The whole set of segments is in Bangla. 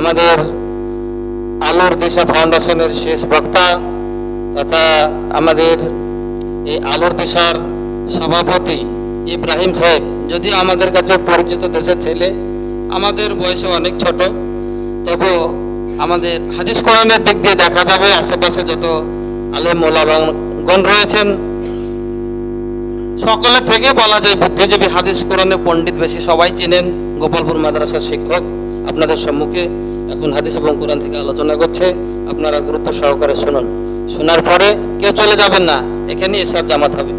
আমাদের আলোর দিশা ফাউন্ডেশনের শেষ বক্তা তথা আমাদের এই আলোর দিশার সভাপতি ইব্রাহিম সাহেব, যদিও আমাদের কাছে পরিচিত দেশের ছেলে, আমাদের বয়সে অনেক ছোট, তবু আমাদের হাদিস কোরআনের দিক দিয়ে দেখা যাবে আশেপাশে যত আলেম ওলামাগণ রয়েছেন সকলের থেকে বলা যায় বুদ্ধিজীবী, হাদিস কোরআনের পণ্ডিত বেশি সবাই চিনেন। গোপালপুর মাদ্রাসার শিক্ষক আপনাদের সম্মুখে এখন হাদিস এবং কোরআন থেকে আলোচনা করছে। আপনারা গুরুত্ব সহকারে শুনুন, শোনার পরে কেউ চলে যাবেন না, এখানে এসব জামাত হবে।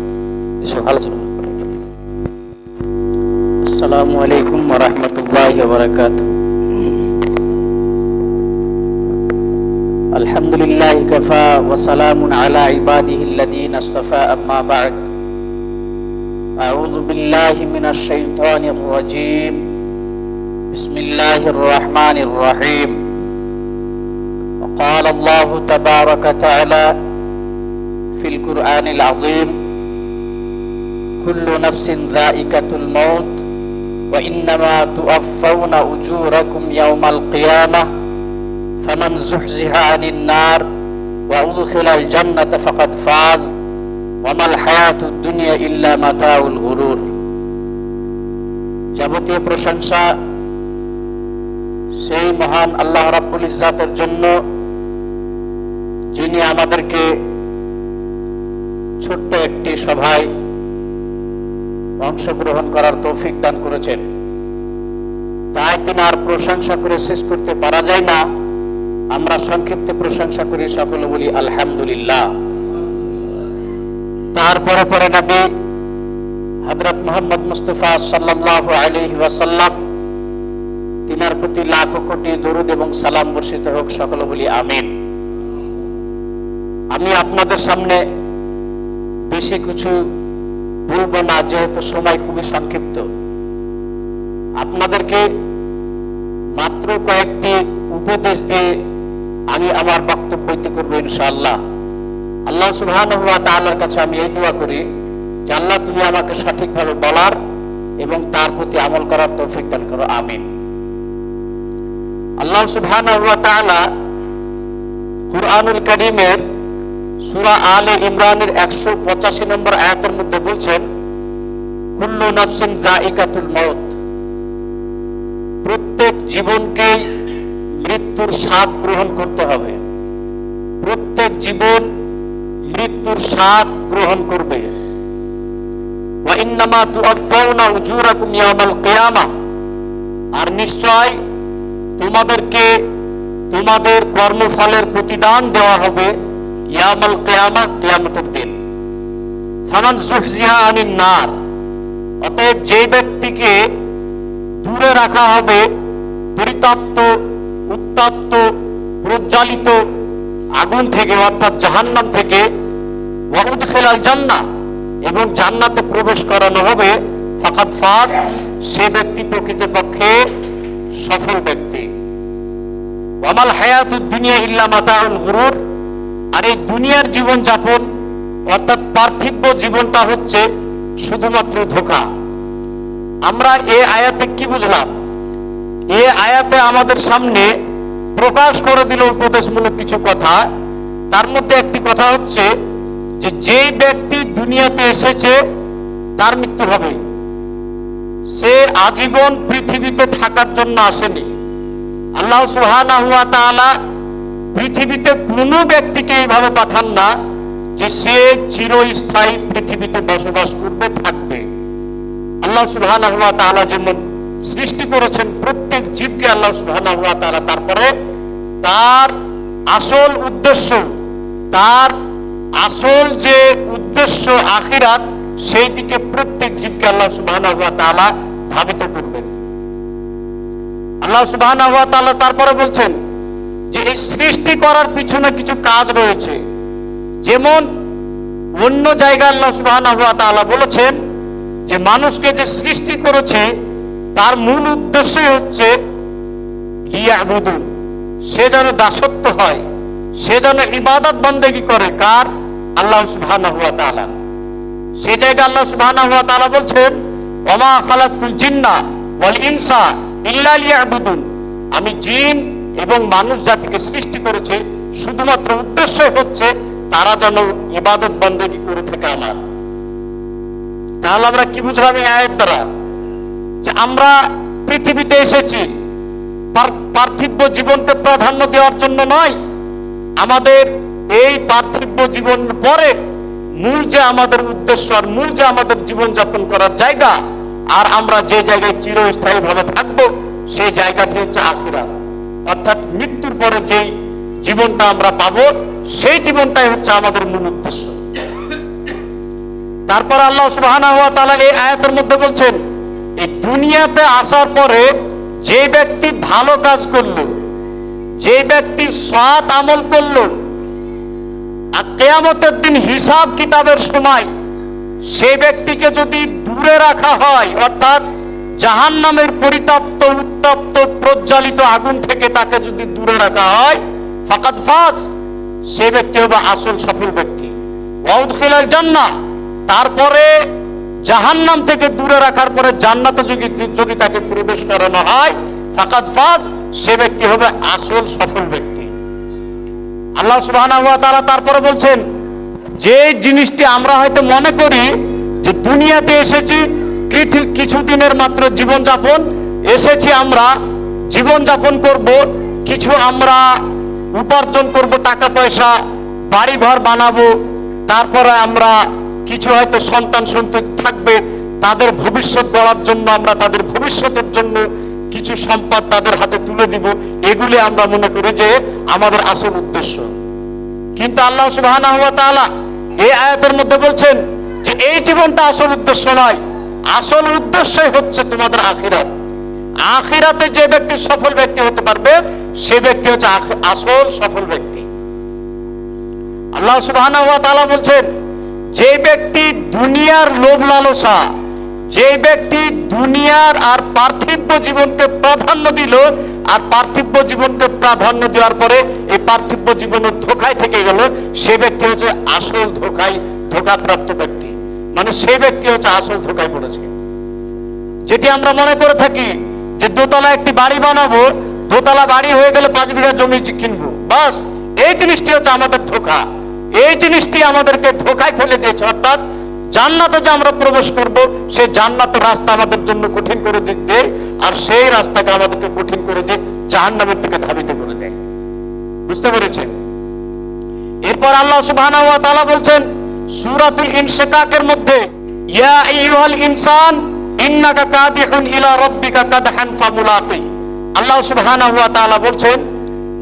এসব আলোচনা। আসসালামু আলাইকুম ওয়া রাহমাতুল্লাহি ওয়া বারাকাতুহু। আলহামদুলিল্লাহি কাফা ওয়া সালামুন আলা ইবাদিহিল্লাযীনা ইসতাফা, আম্মা বা'দ। আউযু বিল্লাহি মিনাশ শাইতানির রাজীম। বিসমিল্লাহির রাহমানির রহিম। ওয়া ক্বালা আল্লাহু তাবারাকা ওয়া তাআলা ফিল কুরআনিল আযীম, কুল্লু নাফসিন যায়িকাতুল মাউত ওয়া ইন্নামা তুওয়াফাউনা উজুরাকুম ইয়াওমাল কিয়ামাহ ফামান যুহজিহা আনিন নার ওয়া উদখিলাল জান্নাতা ফাকাদ ফাজ ওয়া মাল হায়াতুদ দুনিয়া ইল্লা মাতাউল গুরুর। যাবতীয় প্রশংসা সেই মহান আল্লাহ রাব্বুল ইজ্জাতের জন্য, যিনি আমাদেরকে ছোট্ট একটি সভায় অংশগ্রহণ করার তৌফিক দান করেছেন। তাই তিনার প্রশংসা করে শেষ করতে পারা যায় না। আমরা সংক্ষিপ্ত প্রশংসা করি, সকলে বলি আলহামদুলিল্লাহ। তারপরে পরে নবী হযরত মুহাম্মদ মুস্তাফা সাল্লাল্লাহু আলাইহি ওয়াসাল্লাম, তিনার প্রতি লাখো কোটি দরুদ এবং সালাম বর্ষিত হোক, সকলে বলি আমিন। আমি আপনাদের সামনে বেশি কিছু বলবো না, যেহেতু সময় খুবই সংক্ষিপ্ত। আপনাদেরকে মাত্র কয়েকটি উপদেশ দিয়ে আমি আমার বক্তব্য করবো ইনশাআল্লাহ। আল্লাহ সুবহানাহু ওয়া তাআলার কাছে আমি এই দোয়া করি যে আল্লাহ, তুমি আমাকে সঠিকভাবে বলার এবং তার প্রতি আমল করার তৌফিক দান করো, আমিন। আল্লাহ সুবহানাহু ওয়া তাআলা কুরআনুল কারীমের সূরা আলে ইমরানের 185 নম্বর আয়াতের মধ্যে বলছেন, কুল্লু নাফসিন যায়িকাতুল মাউত, প্রত্যেক জীবনকে মৃত্যুর স্বাদ গ্রহণ করতে হবে। প্রত্যেক জীবন মৃত্যুর স্বাদ গ্রহণ করবে। ওয়া ইন্নামা তুওয়াফাউনা উজুরাকুম ইয়াওমাল কিয়ামাহ, আর নিশ্চয় তোমাদেরকে তোমাদের কর্মফলের প্রতিদান দেওয়া হবে ইয়াওমাল কিয়ামাহ, কিয়ামতের দিন। ফামান যুহজিহা আনিন নার, অতএব যে ব্যক্তিকে দূরে রাখা হবে পরিতাপ্ত, উত্তাপ্ত, প্রজ্বালিত আগুন থেকে, অর্থাৎ জাহান্নাম থেকে, ওয়া উদখিলাল জান্নাহ, এবং জান্নাতে প্রবেশ করানো হবে, ফাকাদ ফাজ, সে ব্যক্তি প্রকৃতপক্ষে সফল ব্যক্তি। ওয়া মাল হায়াতুদ দুনিয়া ইল্লা মাতাউল গুরুর, আর এই দুনিয়ার জীবন যাপন অর্থাৎ পার্থিব জীবনটা হচ্ছে শুধুমাত্র ধোঁকা। আমরা এই আয়াতে কি বুঝলাম? এই আয়াতে আমাদের সামনে প্রকাশ করে দিল উপদেশমূলক কিছু কথা। তার মধ্যে একটি কথা হচ্ছে যে যেই ব্যক্তি দুনিয়াতে এসেছে তার মৃত্যু হবে। সে আজীবন পৃথিবীতে থাকার জন্য আসেনি। আল্লাহ সুবহানাহু ওয়া তাআলা পৃথিবীতে কোনো ব্যক্তিকে এইভাবে পাঠান না যে সে চিরস্থায়ী পৃথিবীতে বসবাস করবে, থাকবে। আল্লাহ সুবহানাহু ওয়া তাআলা যেমন সৃষ্টি করেছেন প্রত্যেক জীবকে আল্লাহ সুবহানাহু ওয়া তাআলা, তারপরে তার আসল উদ্দেশ্য, তার আসল যে উদ্দেশ্য আখিরাত, সেই দিকে প্রত্যেক জীবকে আল্লাহ সুবহানাহু ওয়া তাআলা ধাবিত করবেন। আল্লাহ সুবহানাহু ওয়া তাআলা তারপরে বলছেন যে এই সৃষ্টি করার পিছনে কিছু কাজ রয়েছে। যেমন অন্য জায়গায় আল্লাহ সুবহানাহু ওয়া তাআলা বলেছেন যে মানুষকে যে সৃষ্টি করেছে তার মূল উদ্দেশ্যই হচ্ছে লিয়াবুদুন, সে যেন দাসত্ব হয়, সে যেন ইবাদত বন্দেগী করে। কার? আল্লাহ সুবহানাহু ওয়া তাআলা। সেই জায়গায় আল্লাহ সুবহানাহু ওয়া তাআলা বলছেন, ওয়া মা খালাকতুল জিন্না ওয়াল ইনসা ইল্লা লিয়াবুদুন, আমি জিন এবং মানুষ জাতিকে সৃষ্টি করেছে শুধুমাত্র উদ্দেশ্য হচ্ছে তারা যেন ইবাদত বন্দেগী করে থাকে আমার। তাহলে আমরা কি বুঝলাম এই আয়াত দ্বারা? যে আমরা পৃথিবীতে এসেছি পার্থিব জীবনকে প্রাধান্য দেওয়ার জন্য নয়। আমাদের এই পার্থিব জীবনের পরে মূল যে আমাদের উদ্দেশ্য আর মূল যে আমাদের জীবন যাপন করার জায়গা, আর আমরা যে জায়গায় চিরস্থায়ী ভাবে থাকবো সেই জায়গাটি হচ্ছে আখিরাত, অর্থাৎ মৃত্যুর পরে যেই জীবনটা আমরা পাবো সেই জীবনটাই হচ্ছে আমাদের মূল উদ্দেশ্য। তারপর আল্লাহ সুবহানাহু ওয়া তাআলা এই আয়াতের মধ্যে বলছেন, এই দুনিয়াতে আসার পরে যে ব্যক্তি ভালো কাজ করলো, যে ব্যক্তি সৎ আমল করলো, আর কিয়ামতের দিন হিসাব কিতাবের সময় সেই ব্যক্তিকে যদি দূরে রাখা হয়, অর্থাৎ জাহান্নামের পরিতপ্ত উত্তপ্ত প্রজ্বালিত আগুন থেকে তাকে যদি দূরে রাখা হয়, ফাকাদ ফাজ, সে ব্যক্তি হবে আসল সফল ব্যক্তি। ওয়াউদখিলাল জান্নাহ, তারপরে জাহান্নাম থেকে দূরে রাখার পরে জান্নাতে যদি তাকে প্রবেশ করানো হয়, ফাকাদ ফাজ, সে ব্যক্তি হবে আসল সফল ব্যক্তি। আল্লাহ সুবহানাহু ওয়া তাআলা তারপরে বলছেন, যে জিনিসটি আমরা হয়তো মনে করি যে দুনিয়াতে এসেছি কিছুদিনের মাত্র জীবনযাপন, এসেছি আমরা জীবনযাপন করব, কিছু আমরা উপার্জন করব, টাকা পয়সা, বাড়ি ঘর বানাবো, তারপরে আমরা কিছু হয়তো সন্তান সন্ততি থাকবে, তাদের ভবিষ্যৎ গড়ার জন্য আমরা তাদের ভবিষ্যতের জন্য কিছু সম্পদ তাদের হাতে তুলে দিব, এগুলি আমরা মনে করি যে আমাদের আসল উদ্দেশ্য। কিন্তু আল্লাহ সুবহানাহু ওয়া তাআলা এই আয়াতের মধ্যে বলছেন যে এই জীবনটা আসল উদ্দেশ্য নয়, আসল উদ্দেশ্যই হচ্ছে তোমাদের আখিরাত। আখিরাতে যে ব্যক্তি সফল ব্যক্তি হতে পারবে সে ব্যক্তি হচ্ছে আসল সফল ব্যক্তি। আল্লাহ সুবহানাহু ওয়া তাআলা বলছেন, যে ব্যক্তি দুনিয়ার লোভ লালসা, যে ব্যক্তি দুনিয়ার আর পার্থিব জীবনকে প্রাধান্য দিল, আর পার্থিব জীবনকে প্রাধান্য দেওয়ার পরে এই পার্থিব জীবনের ধোঁকায় থেকে গেল, সে ব্যক্তি হচ্ছে আসল ধোঁকাপ্রাপ্ত ব্যক্তি, মানে সেই ব্যক্তি হচ্ছে আসল ধোঁকায় পড়েছে। যেটি আমরা মনে করে থাকি যে দোতলা একটি বাড়ি বানাবো, দোতলা বাড়ি হয়ে গেলে 5 বিঘা জমি কিনবো, বাস, এই জিনিসটি হচ্ছে আমাদের ধোঁকা। এই জিনিসটি আমাদেরকে ধোঁকায় ফেলে দিয়েছে, অর্থাৎ জান্নাতে যে আমরা প্রবেশ করব সেই জান্নাতের রাস্তা আমাদের জন্য কঠিন করে দিতে, আর সেই রাস্তাকে আমাদেরকে কঠিন করে দিয়ে জাহান্নামের দিকে ধাবিত করে দেয়। বুঝতে পেরেছেন? এরপর আল্লাহ সুবহানাহু ওয়া তাআলা বলছেন সূরাতুল ইনশিকাকের মধ্যে, ইয়া আইয়ুহাল ইনসান ইন্নাকা কাদিহুন ইলা রাব্বিকা কাদহান ফামুলাকি। আল্লাহ সুবহানাহু ওয়া তাআলা বলছেন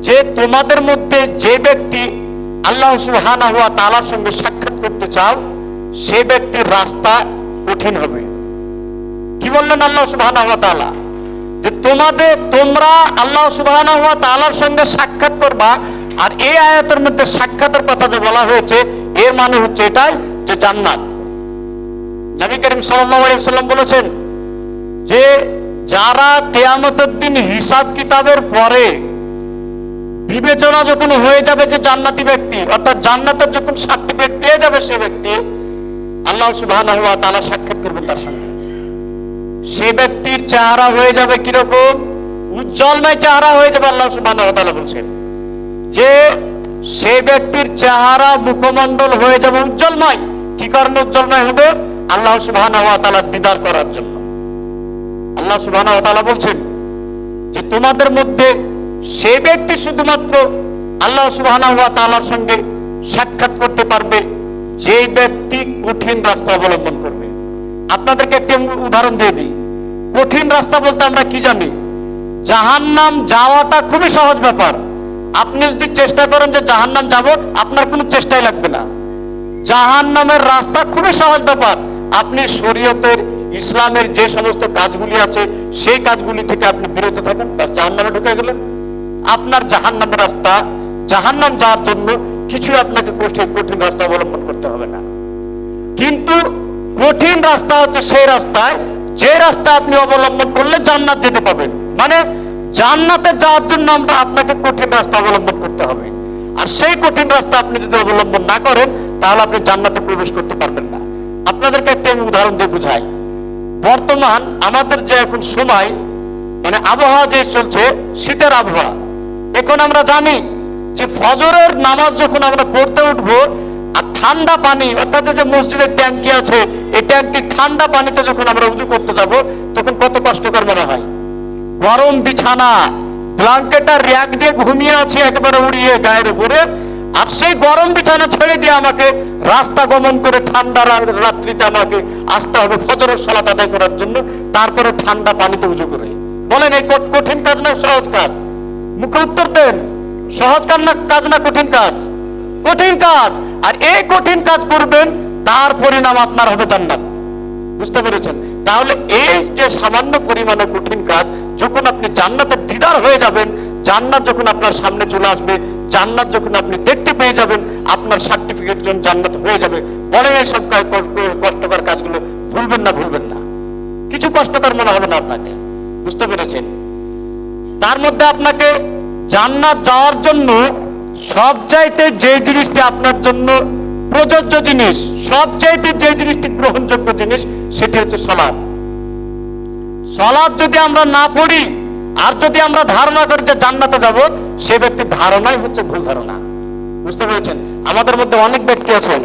যে তোমাদের মধ্যে যে ব্যক্তি আল্লাহ সুবহানাহু ওয়া তাআলার সঙ্গে সাক্ষাৎ করতে চাও, সে ব্যক্তির রাস্তা কঠিন হবে। কি বললেন আল্লাহ সুবহানাহু ওয়া তাআলা? যে তোমরা আল্লাহ সুবহানাহু ওয়া তাআলার সঙ্গে সাক্ষাৎ করবা, আর এই আয়াতের মধ্যে সাক্ষাতের কথা যে বলা হয়েছে এর মানে হচ্ছে এটাই যে জান্নাত। নবী করিম সাল্লাল্লাহু আলাইহি ওয়াসাল্লাম বলেছেন যে যারা কিয়ামতের দিন হিসাব কিতাবের পরে বিবেচনা যখন হয়ে যাবে যে জান্নাতি ব্যক্তি, অর্থাৎ জান্নাতের যখন সার্টিফিকেট পেয়ে যাবে সে ব্যক্তি, আল্লাহ সুবহানাহু ওয়া তাআলা সাক্ষাৎ করবেন তার সঙ্গে। সে ব্যক্তির চেহারা হয়ে যাবে কিরকম? উজ্জ্বলময় চেহারা হয়ে যাবে। আল্লাহ সুবহানাহু ওয়া তাআলা বলছেন যে সে ব্যক্তির চেহারা মুখমণ্ডল হয়ে যাবে উজ্জ্বলময়। কি কারণে উজ্জ্বলময় হবে? আল্লাহ সুবহানাহু ওয়া তাআলার দিদার করার জন্য। আল্লাহ সুবহানাহু ওয়া তাআলা বলছেন যে তোমাদের মধ্যে সে ব্যক্তি শুধুমাত্র আল্লাহ সুবহানাহু ওয়া তাআলার সঙ্গে সাক্ষাৎ করতে পারবে যে ব্যক্তি কঠিন রাস্তা অবলম্বন করবে। আপনাদেরকে একটি উদাহরণ দিয়ে দিই। কঠিন রাস্তা বলতে আমরা কি জানি? জাহান্নাম যাওয়াটা খুবই সহজ ব্যাপার। আপনি যদি চেষ্টা করেন যে জাহান্নাম যাব, আপনার কোনো চেষ্টাই লাগবে না। জাহান্নামের রাস্তা খুবই সহজ ব্যাপার। আপনি শরীয়তের ইসলামের যে সমস্ত কাজগুলি আছে সেই কাজগুলি থেকে আপনি বিরত থাকেন, বাস জাহান্নামে ঢুকে গেলেন। আপনার জাহান্নামের রাস্তা, জাহান্নাম যাওয়ার জন্য কিছু আপনাকে কঠিন রাস্তা অবলম্বন করতে হবে না। কিন্তু কঠিন রাস্তা হচ্ছে সেই রাস্তায় যে রাস্তা আপনি অবলম্বন করলে জান্নাত যেতে পাবেন। মানে জান্নাতে যাওয়ার জন্য আপনাকে কঠিন রাস্তা অবলম্বন করতে হবে। আর সেই কঠিন রাস্তা আপনি যদি অবলম্বন না করেন তাহলে আপনি জান্নাতে প্রবেশ করতে পারবেন না। আপনাদেরকে একটি আমি উদাহরণ দিয়ে বুঝাই। বর্তমান আমাদের যে এখন সময়, মানে আবহাওয়া যে চলছে, শীতের আবহাওয়া, এখন আমরা জানি যে ফজরের নামাজ যখন আমরা পড়তে উঠবো, আর ঠান্ডা পানি, অর্থাৎ যে মসজিদের ট্যাঙ্কি আছে, এই ট্যাঙ্কি ঠান্ডা পানিতে যখন আমরা উজু করতে যাব, তখন কত কষ্টকর মনে হয়। গরম বিছানা, ব্ল্যাঙ্কেট আর র্যাক দিয়ে ঘুমিয়ে আছি একেবারে উড়িয়ে গায়ের উপরে, আর সেই গরম বিছানা ছেড়ে দিয়ে আমাকে রাস্তা গমন করে ঠান্ডা রাত্রিতে আমাকে আসতে হবে ফজরের সালাত আদায় করার জন্য, তারপরে ঠান্ডা পানিতে উজু করে। বলেন এই কঠিন কাজ না সহজ কাজ? মুখে উত্তর দেন, সহজ কাজ না কঠিন কাজ? কঠিন কাজ। আর এই কঠিন কাজ করবেন, তার পরিণাম আপনার হবে জান্নাত। বুঝতে পেরেছেন? তাহলে এই যে সামান্য পরিমাণে কঠিন কাজ, যখন আপনি জান্নাতের দিদার হয়ে যাবেন, জান্নাত যখন আপনার সামনে চলে আসবে, জান্নাত যখন আপনি দেখতে পেয়ে যাবেন, আপনার সার্টিফিকেট যখন জান্নাত হয়ে যাবে, বলেন এইসব কষ্টকর কাজগুলো ভুলবেন না, ভুলবেন না। কিছু কষ্টকর মনে হবে না আপনাকে। বুঝতে পেরেছেন? তার মধ্যে আপনাকে জান্নাত যাওয়ার জন্য সবচাইতে যে জিনিসটি আপনার জন্য প্রযোজ্য জিনিস, সবচাইতে যে জিনিসটি গ্রহণযোগ্য জিনিস, সেটি হচ্ছে সালাত। সালাত যদি আমরা না পড়ি, আর যদি আমরা ধারণা করি যে জান্নাতে যাব, সে ব্যক্তির ধারণাই হচ্ছে ভুল ধারণা। বুঝতে পেরেছেন? আমাদের মধ্যে অনেক ব্যক্তি আছেন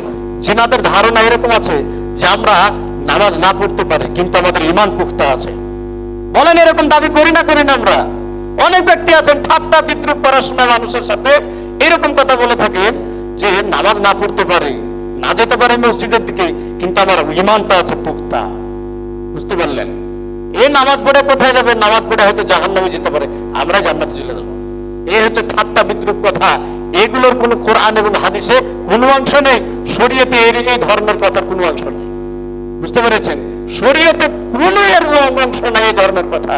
যিনাদের ধারণা এরকম আছে যে আমরা নামাজ না পড়তে পারি, কিন্তু আমাদের ঈমান পুখতা আছে। বলেন এরকম দাবি করি না আমরা? অনেক ব্যক্তি আছেন ঠাট্টা বিদ্রুপ করার সময় মানুষের সাথে এরকম কথা বলে থাকেন যে নামাজ না পড়তে পারে, না যেতে পারে মসজিদের দিকে, কিন্তু আমার ঈমানটা আছে পুখতা। বুঝতে পারলেন? এই নামাজ পড়ে কোথায় যাবে? নামাজ পড়ে হয়তো জাহান্নামে যেতে পারে, আমরা জান্নাতে চলে যাবো। এই হচ্ছে ঠাট্টা বিদ্রুপ কথা। এগুলোর কোনো কোরআন এবং হাদিসে কোনো অংশ নেই, শরীয়তে এই ধর্মের কথার কোনো অংশ নেই। বুঝতে পেরেছেন? শরীয়তে কোনো এর অংশ নাই এই ধর্মের কথা।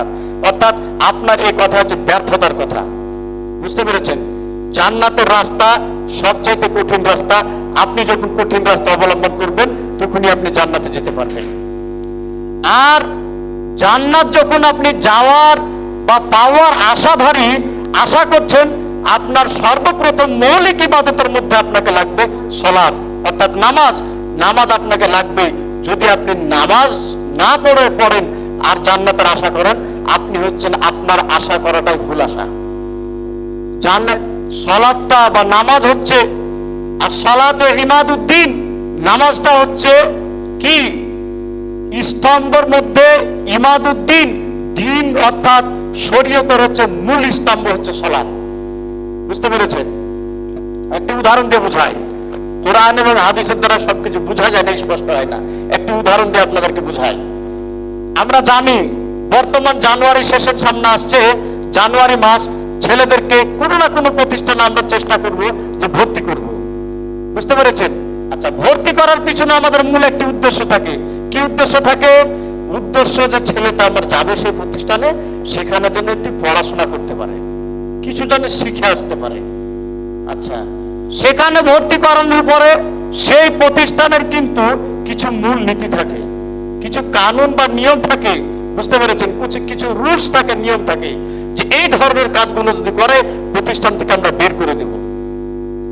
অর্থাৎ আপনার এই কথা হচ্ছে ব্যর্থতার কথা। বুঝতে পেরেছেন? জান্নাতের রাস্তা সবচাইতে কঠিন রাস্তা। আপনি যখন কঠিন রাস্তা অবলম্বন করবেন, তখনই আপনি জান্নাতে যেতে পারবেন। আর জান্নাত যখন আপনি যাওয়ার বা পাওয়ার আশাধারী, আশা করছেন, আপনার সর্বপ্রথম মৌলিক ইবাদতের মধ্যে আপনাকে লাগবে সালাত, অর্থাৎ নামাজ। নামাজ আপনাকে লাগবে। যদি আপনি নামাজ না পড়েন আর জান্নাতের আশা করেন, আপনি হচ্ছেন, আপনার আশা করাটাই ভুল আশা। জান্নাত, সালাতটা বা নামাজ হচ্ছে, আর সালাত ইমাদুদ্দিন, নামাজটা হচ্ছে কি স্তম্ভের মধ্যে ইমাদুদ্দিন, দিন অর্থাৎ শরীয়তের হচ্ছে মূল স্তম্ভ হচ্ছে সালাত। বুঝতে পেরেছেন? একটি উদাহরণ দিয়ে বোঝাই। কোরআন এবং হাদিসের দ্বারা সবকিছু বোঝা যায় না, স্পষ্ট হয় না। একটি উদাহরণ দিয়ে আপনাদেরকে বোঝাই। আমরা জানি বর্তমান জানুয়ারি সেশন সামনে আসছে, জানুয়ারি মাস, ছেলেদেরকে কোনো না কোনো প্রতিষ্ঠানে আমরা চেষ্টা করব যে ভর্তি করব। বুঝতে পেরেছেন? আচ্ছা, ভর্তি করার পিছনে আমাদের মূল একটি উদ্দেশ্য থাকে। কি উদ্দেশ্য থাকে? উদ্দেশ্য যে ছেলেটা আমার যাবে সেই প্রতিষ্ঠানে, সেখানে যেন একটু পড়াশোনা করতে পারে, কিছু যেন শিখে আসতে পারে। আচ্ছা, সেখানে ভর্তি করানোর পরে সেই প্রতিষ্ঠানের কিন্তু কিছু মূল নীতি থাকে, কিছু কানুন বা নিয়ম থাকে। বুঝতে পেরেছেন? কিছু রুলস থাকে, নিয়ম থাকে, যে এই ধরনের কাজগুলো যদি করে, প্রতিষ্ঠান থেকে আমরা বের করে দেব।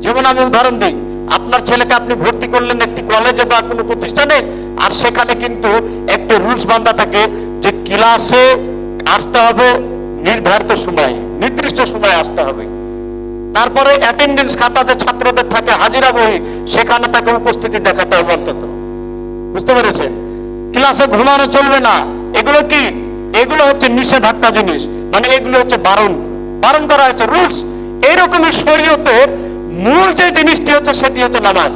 যেমন আমি উদাহরণ দিই, আপনার ছেলেকে আপনি ভর্তি করলেন একটি কলেজে বা কোনো প্রতিষ্ঠানে, আর সেখানে কিন্তু একটা রুলস বান্ধা থাকে যে ক্লাসে আসতে হবে নির্ধারিত সময়ে, নির্দিষ্ট সময়ে আসতে হবে। তারপরে অ্যাটেন্ডেন্স খাতাতে ছাত্রদের থাকে হাজিরা বই, সেখানে তাকে উপস্থিতি দেখাতে হবে অন্তত। বুঝতে পেরেছেন? ক্লাসে ঘুমানো চলবে না। এগুলো কি? এগুলো হচ্ছে নিষেধাজ্ঞা জিনিস, মানে এগুলো হচ্ছে বারণ করা হচ্ছে, রুলস। এইরকমই শরীয়তের মূল যে জিনিসটি হচ্ছে, সেটি হচ্ছে নামাজ।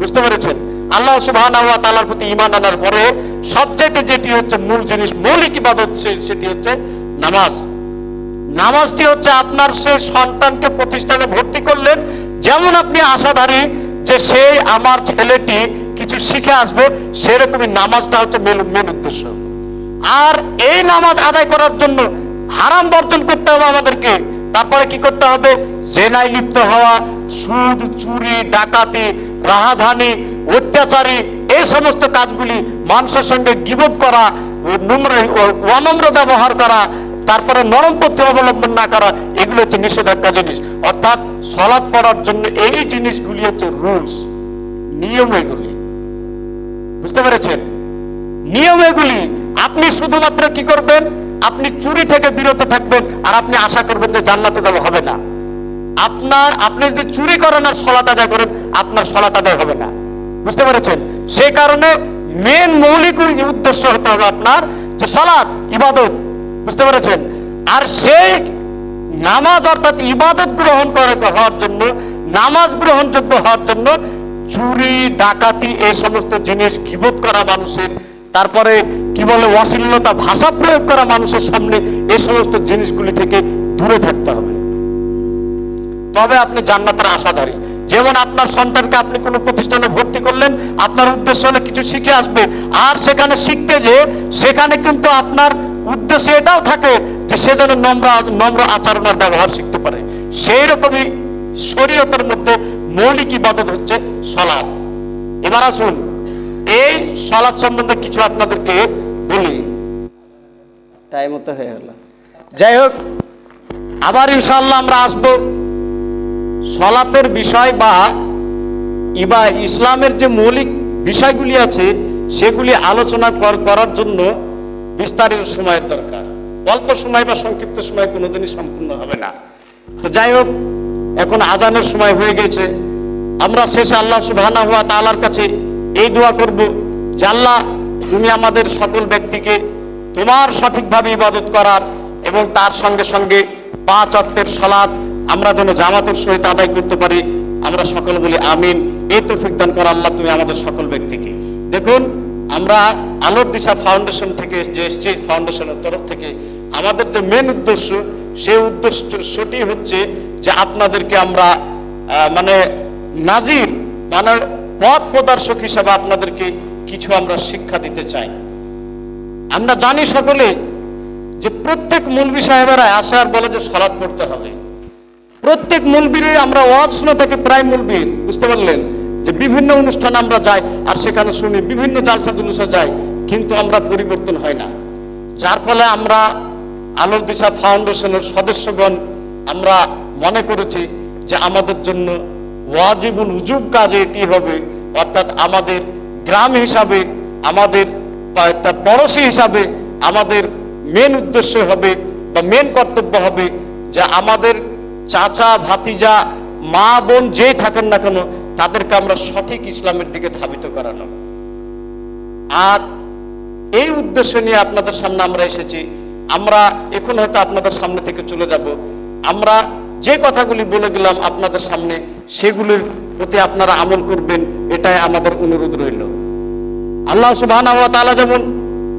বুঝতে পেরেছেন? আল্লাহ সুবহানাহু ওয়া তাআলার প্রতি ঈমান আনার পরে সবচেয়ে যেটি হচ্ছে মূল জিনিস, মৌলিক ইবাদত, সেটি হচ্ছে নামাজ। নামাজটি হচ্ছে আপনার সেই সন্তানকে প্রতিষ্ঠানে ভর্তি করলেন, যেমন আপনি আশাধারী যে সে আমার ছেলেটি কিছু শিখে আসবে, সেরকমই নামাজটা হচ্ছে মেন উদ্দেশ্য। আর এই নামাজ আদায় করার জন্য হারাম বর্জন করতে হবে আমাদেরকে। তারপরে কি করতে হবে? জেনায় লিপ্ত হওয়া, সুদ, চুরি, ডাকাতি, রাহাধানী, অত্যাচারী, এই সমস্ত কাজগুলি, মানুষের সঙ্গে গীবত করা, অনম্র ব্যবহার করা, তারপরে নরম পথে অবলম্বন না করা, এগুলো হচ্ছে নিষেধাজ্ঞা জিনিস। অর্থাৎ সালাত পড়ার জন্য এই জিনিসগুলি হচ্ছে রুলস, নিয়ম এগুলি। বুঝতে পেরেছেন? নিয়ম এগুলি। আপনি শুধুমাত্র কি করবেন? আপনি চুরি থেকে বিরত থাকবেন আর আপনি আশা করবেন যে জান্নাতে যাওয়া হবে না। আপনি যদি চুরি করেন আর সালাত আদায় করেন, আপনার সালাত আদায় হবে না। বুঝতে পেরেছেন? সেই কারণে মেন মৌলিক উদ্দেশ্য হতে হবে আপনার যে সালাত, ইবাদত। বুঝতে পেরেছেন? আর সেই নামাজ অর্থাৎ ইবাদত হওয়ার জন্য, নামাজ গ্রহণযোগ্য হওয়ার জন্য চুরি, ডাকাতি, এই সমস্ত জিনিস, গীবত করা মানুষের, তারপরে কি বলে অশ্লীলতা ভাষা প্রয়োগ করা মানুষের সামনে, এই সমস্ত জিনিসগুলি থেকে দূরে থাকতে হবে। তবে আপনি জান্নাতের আশাধারী। যেমন আপনার সন্তানকে আপনি কোনো প্রতিষ্ঠানে ভর্তি করলেন, আপনার উদ্দেশ্য হলো কিছু শিখে আসবে, আর সেখানে শিখতে যে সেখানে কিন্তু আপনার উদ্দেশ্য এটাও থাকে যে সে যেন নম্র আচরণের ব্যবহার শিখতে পারে। সেই রকমই শরীয়তের মধ্যে মৌলিক ইবাদত হচ্ছে সালাত। এবার আসুন এই সালাত সম্বন্ধে কিছু আপনাদেরকে বলি। টাইম তো হয়ে গেল। যাই হোক, আবার ইনশাআল্লাহ আমরা আসবো সালাতের বিষয় বা ইসলামের যে মৌলিক বিষয়গুলি আছে সেগুলি আলোচনা করার জন্য বিস্তারিত সময়ের দরকার। অল্প সময় বা সংক্ষিপ্ত সময় কোনোদিনই সম্পূর্ণ হবে না। তো যাই হোক, এখন আজানের সময় হয়ে গেছে। আমরা শেষে আল্লাহ সুবহানাহু ওয়া তাআলার কাছে এই দোয়া করব যে আল্লাহ, তুমি আমাদের সকল ব্যক্তিকে তোমার সঠিকভাবে ইবাদত করার এবং তার সঙ্গে সঙ্গে 5 ওয়াক্তের সালাত আমরা যেন জামাতের সহিত আদায় করতে পারি। আমরা সকল বলি আমিন। এই তৌফিক দান করো আল্লাহ তুমি আমাদের সকল ব্যক্তিকে। দেখুন, আমরা আলোর দিশা ফাউন্ডেশন থেকে যে এসছি, ফাউন্ডেশনের তরফ থেকে আমাদের যে মেন উদ্দেশ্য, সেই উদ্দেশ্যটি হচ্ছে যে আপনাদেরকে আমরা মানে নাজির, মানে পথ প্রদর্শক হিসাবে আপনাদেরকে কিছু আমরা শিক্ষা দিতে চাই। আমরা জানি সকলে যে প্রত্যেক মৌলভী সাহেবেরা আসে আর বলে যে সালাত পড়তে হবে। প্রত্যেক মৌলবীরই আমরা ওয়াজ শুনে থাকি, প্রায় মৌলবীর, বুঝতে পারলেন, যে বিভিন্ন অনুষ্ঠানে আমরা যাই আর সেখানে শুনি, বিভিন্ন জালসা জুলুসে যাই, কিন্তু আমরা পরিবর্তন হয় না। যার ফলে আমরা আলোর দিশা ফাউন্ডেশনের সদস্যগণ আমরা মনে করেছি যে আমাদের জন্য ওয়াজিবুল উজুব কাজ এটি হবে, অর্থাৎ আমাদের গ্রাম হিসাবে, আমাদের পড়োশী হিসাবে আমাদের মেন উদ্দেশ্য হবে বা মেন কর্তব্য হবে যে আমাদের চাচা, ভাতিজা, মা, বোন যেই থাকেন না কেন তাদেরকে আমরা সঠিক ইসলামের দিকে ধাবিত করানো। আর এই উদ্দেশ্য নিয়ে আপনাদের সামনে আমরা এসেছি। আমরা এখন হয়তো আপনাদের সামনে থেকে চলে যাব। আমরা যে কথাগুলি বলে গেলাম আপনাদের সামনে, সেগুলির প্রতি আপনারা আমল করবেন, এটাই আমাদের অনুরোধ রইল। আল্লাহ সুবহানাহু ওয়া তাআলা যেমন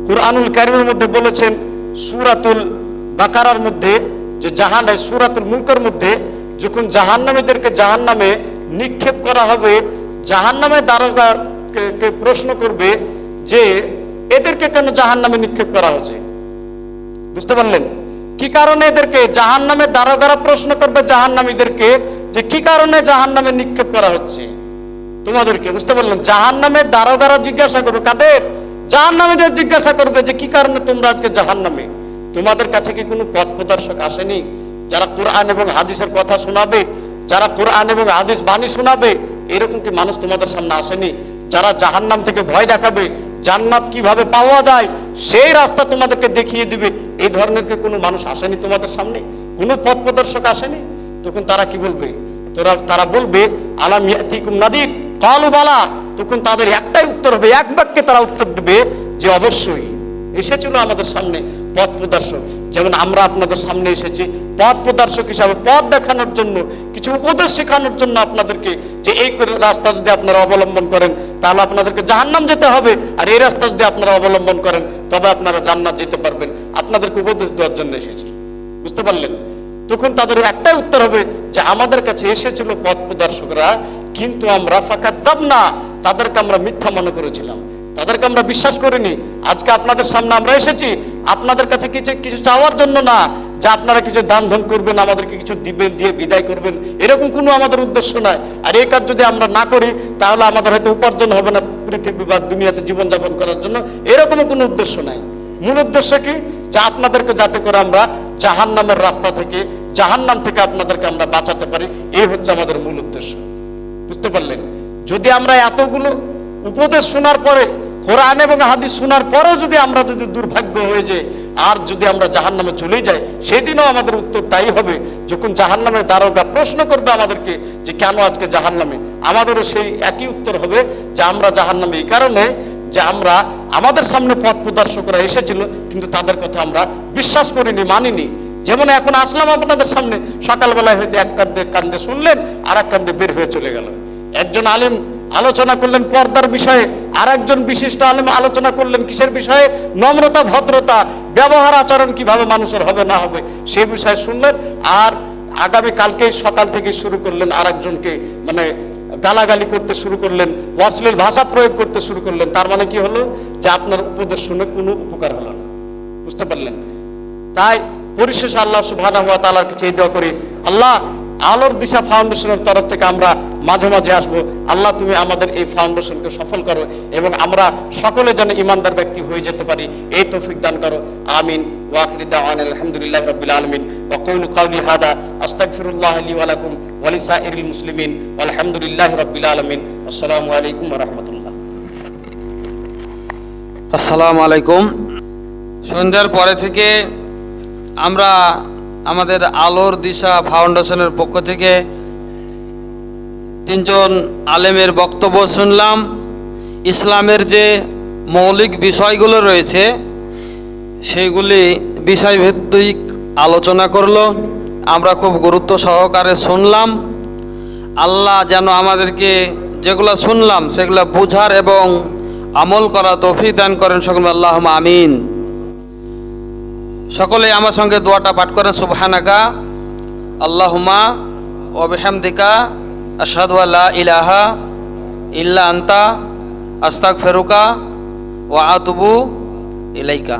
কুরআনুল কারীমের মধ্যে বলেছেন, সূরাতুল বাকারার মধ্যে যে সূরাতুল মুলকের মধ্যে যখন জাহান্নামীদেরকে জাহান্নামে নিক্ষেপ করা হবে, জাহান্নামের দারোগাকে প্রশ্ন করবে যে এদেরকে কেন জাহান্নামে নিক্ষেপ করা হয়েছে। বুঝতে পারলেন? কি কারণে এদেরকে জাহান্নামের দারোগারা প্রশ্ন করবে জাহান্নামীদেরকে যে কি কারণে জাহান্নামে নিক্ষেপ করা হচ্ছে তোমাদেরকে। বুঝতে পারলেন? জাহান্নামের দারোগারা জিজ্ঞাসা করবে কাদের? জাহান্নামীদের জিজ্ঞাসা করবে যে কি কারণে তোমরা আজকে জাহান্নামে। তোমাদের কাছে কি কোনো পথ প্রদর্শক আসেনি যারা কোরআন এবং হাদিসের কথা শোনাবে, যারা কোরআন এবং হাদিস বাণী শোনাবে? এরকম কি মানুষ তোমাদের সামনে আসেনি যারা জাহান্নাম থেকে ভয় দেখাবে, জান্নাত কিভাবে পাওয়া যায় সেই রাস্তা তোমাদেরকে দেখিয়ে দিবে? এই ধরনের কি কোনো মানুষ আসেনি তোমাদের সামনে? কোনো পথ প্রদর্শক আসেনি? তখন তারা কি বলবে? তারা বলবে আলাম ইয়াতিকুম নাদির ক্বালু বালা। তখন তাদের একটাই উত্তর হবে, এক বাক্যে তারা উত্তর দেবে যে অবশ্যই এসেছিল আমাদের সামনে পথ প্রদর্শক। যেমন আমরা আপনাদের সামনে এসেছি পথ প্রদর্শক হিসাবে, পথ দেখানোর জন্য, কিছু উপদেশ শেখানোর জন্য আপনাদেরকে, যে এই রাস্তা যদি আপনারা অবলম্বন করেন তাহলে আপনাদেরকে জাহান্নাম যেতে হবে, আর এই রাস্তা যদি আপনারা অবলম্বন করেন তবে আপনারা জান্নাত যেতে পারবেন। আপনাদেরকে উপদেশ দেওয়ার জন্য এসেছি। বুঝতে পারলেন? তখন তাদের একটাই উত্তর হবে যে আমাদের কাছে এসেছিল পথ প্রদর্শকরা, কিন্তু আমরা ফাকাজ্জাবনা, তাদেরকে আমরা মিথ্যা মনে করেছিলাম, তাদেরকে আমরা বিশ্বাস করিনি। আজকে আপনাদের সামনে আমরা এসেছি আপনাদের কাছে কিছু চাওয়ার জন্য না, যে আপনারা কিছু দান ধন করবেন, আমাদেরকে কিছু দিবেন, দিয়ে বিদায় করবেন, এরকম কোনো আমাদের উদ্দেশ্য নাই। আর এই কাজ যদি আমরা না করি তাহলে আমাদের হয়তো উপার্জন হবে না পৃথিবী বা দুনিয়াতে জীবনযাপন করার জন্য, এরকমও কোনো উদ্দেশ্য নাই। মূল উদ্দেশ্য কি? যে আপনাদেরকে যাতে করে আমরা জাহান্নামের রাস্তা থেকে, জাহান্নাম থেকে আপনাদেরকে আমরা বাঁচাতে পারি, এই হচ্ছে আমাদের মূল উদ্দেশ্য। বুঝতে পারলেন? যদি আমরা এতগুলো উপদেশ শোনার পরে, কোরআন এবং হাদিস শোনার পরেও যদি আমরা দুর্ভাগ্য হয়ে যায়, আর যদি আমরা জাহান্নামে চলে যাই, সেদিনও আমাদের উত্তর তাই হবে। যখন জাহান্নামের দারোগা প্রশ্ন করবে আমাদেরকে যে কেন আজকে জাহান্নামে, আমাদেরও সেই একই উত্তর হবে যে আমরা জাহান্নামে এই কারণে যে আমরা আমাদের সামনে পথ প্রদর্শকরা এসেছিল, কিন্তু তাদের কথা আমরা বিশ্বাস করিনি, মানিনি। যেমন এখন আসলাম আপনাদের সামনে, সকালবেলায় হয়তো এক কান্দে শুনলেন, আর এক কান্দে বের হয়ে চলে গেল। একজন আলেম আলোচনা করলেন পর্দার বিষয়ে, আর একজন বিশিষ্ট আলেম আলোচনা করলেন কিসের বিষয়ে? নম্রতা, ভদ্রতা, ব্যবহার আচরণ কিভাবে মানুষের হবে না হবে সেই বিষয়ে শুনলেন। আর আগামী কালকে সকাল থেকে শুরু করলেন আর একজনকে মানে গালাগালি করতে শুরু করলেন, অশ্লীল ভাষা প্রয়োগ করতে শুরু করলেন। তার মানে কি হলো? যে আপনার উপদেশ শুনে কোনো উপকার হলো না। বুঝতে পারলেন? তাই পরিশেষে আল্লাহ সুবহানাহু ওয়া তাআলার কাছে এই দোয়া করি, আল্লাহ আলোর দিশা ফাউন্ডেশনের তরফ থেকে আমরা মাঝে মাঝে আসবো। আল্লাহ তুমি আমাদের এই ফাউন্ডেশনকে সফল করো এবং আমরা সকলে যেন ইমানদার ব্যক্তি হয়ে যেতে পারি, এই তৌফিক দান করো। আমিন। ওয়া আখিরু দাওয়ানা আলহামদুলিল্লাহি রাব্বিল আলামিন। ওয়া কুলু কাওলি হাদা আস্তাগফিরুল্লাহ লি ওয়া লাকুম ওয়া লিসাইরিল মুসলিমিন আলহামদুলিল্লাহি রাব্বিল আলামিন। আসসালামু আলাইকুম ওয়া রাহমাতুল্লাহ। আসসালামু আলাইকুম। সন্ধ্যার পরে থেকে আমরা আমাদের আলোর দিশা ফাউন্ডেশনের পক্ষ থেকে 3 জন আলেমের বক্তব্য শুনলাম। ইসলামের যে মৌলিক বিষয়গুলো রয়েছে সেইগুলি বিষয়ভিত্তিক আলোচনা করলো, আমরা খুব গুরুত্ব সহকারে শুনলাম। আল্লাহ যেন আমাদেরকে যেগুলো শুনলাম সেগুলো বোঝার এবং আমল করা তৌফিক দান করেন সকলে, আল্লাহুম্মা আমিন। সকলে আমার সঙ্গে দোয়াটা পাঠ করেন, সুবহানাকা আল্লাহুম্মা ওয়া বিহামদিকা আশহাদু আল্লা ইলাহা ইল্লা আনতা আস্তাগফিরুকা ওয়া আতুবু ইলাইকা।